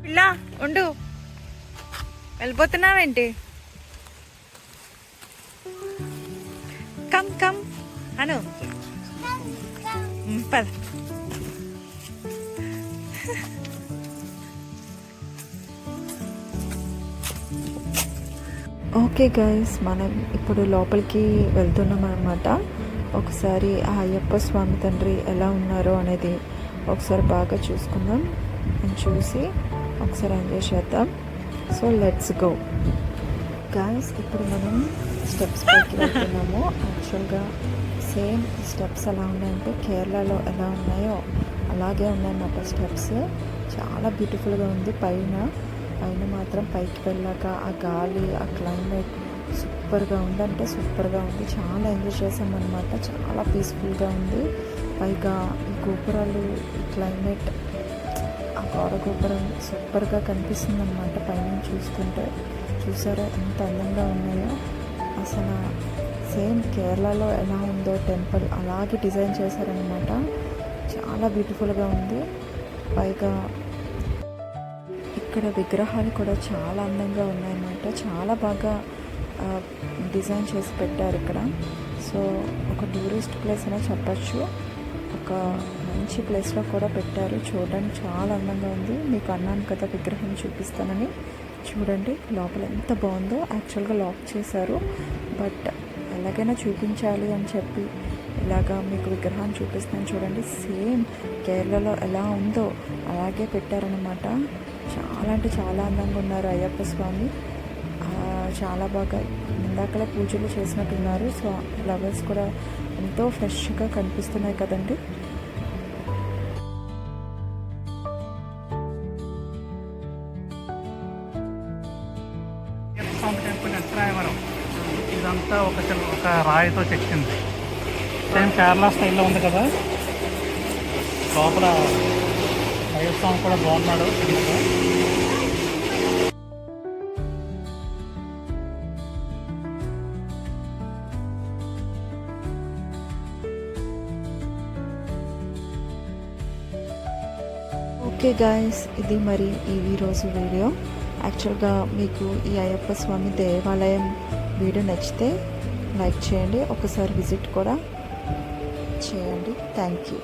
పిల్ల ఉండు, వెళ్ళిపోతున్నావేంటి? Come come అను, పద. ఓకే గైస్, మనం ఇప్పుడు లోపలికి వెళ్తున్నాం అనమాట. ఒకసారి ఆ అయ్యప్ప స్వామి తండ్రి ఎలా ఉన్నారో అనేది ఒకసారి బాగా చూసుకుందాం అని చూసి ఒకసారి ఎంజాయ్ చేద్దాం. So let's go guys. ఇప్పుడు మనం స్టెప్స్ పైకి వెళ్తున్నాము. యాక్చువల్గా సేమ్ స్టెప్స్ ఎలా ఉన్నాయంటే కేరళలో ఎలా ఉన్నాయో అలాగే ఉన్నాయన్నమాట స్టెప్స్. చాలా బ్యూటిఫుల్గా ఉంది. పైన మాత్రం పైకి వెళ్ళాక ఆ గాలి, ఆ క్లైమేట్ సూపర్గా ఉంది, అంటే సూపర్గా ఉంది. చాలా ఎంజాయ్ చేసామన్నమాట. చాలా పీస్ఫుల్గా ఉంది. పైగా ఈ గోపురాలు, ఈ క్లైమేట్, ఆ గోడ గోపురం సూపర్గా కనిపిస్తుంది అనమాట పైన చూస్తుంటే. చూసారా ఎంత అందంగా ఉన్నాయో. అసలు సేమ్ కేరళలో ఎలా ఉందో టెంపుల్ అలాగే డిజైన్ చేశారనమాట. చాలా బ్యూటిఫుల్గా ఉంది. పైగా ఇక్కడ విగ్రహాలు కూడా చాలా అందంగా ఉన్నాయన్నమాట. చాలా బాగా డిజైన్ చేసి పెట్టారు ఇక్కడ. సో ఒక టూరిస్ట్ ప్లేస్ అనే చెప్పచ్చు. ఒక మంచి ప్లేస్లో కూడా పెట్టారు. చూడడానికి చాలా అందంగా ఉంది. మీకు అన్నాను కదా విగ్రహం చూపిస్తానని. చూడండి లోపల ఎంత బాగుందో. యాక్చువల్గా లాక్ చేశారు, బట్ ఎలాగైనా చూపించాలి అని చెప్పి ఇలాగా మీకు విగ్రహాన్ని చూపిస్తాను. చూడండి సేమ్ కేరళలో ఎలా ఉందో అలాగే పెట్టారనమాట. చాలా అంటే చాలా అందంగా ఉన్నారు అయ్యప్ప స్వామి. చాలా బాగా ఇందాకలే పూజలు చేసినట్టున్నారు. సో ఫ్లవర్స్ కూడా ఎంతో ఫ్రెష్గా కనిపిస్తున్నాయి కదండి. టెంపుల్ ఎత్రాయవరం ఇదంతా ఒక రాయితో చెక్కింది. సేమ్ కేరళ స్టైల్లో ఉంది కదా. లోపల అయ్యప్ప స్వామి కూడా బాగున్నాడు. ఓకే గాయస్, ఇది మరి ఈరోజు వీడియో. యాక్చువల్గా మీకు ఈ అయ్యప్ప స్వామి దేవాలయం వీడియో నచ్చితే లైక్ చేయండి, ఒకసారి విజిట్ కూడా చేయండి. Thank you.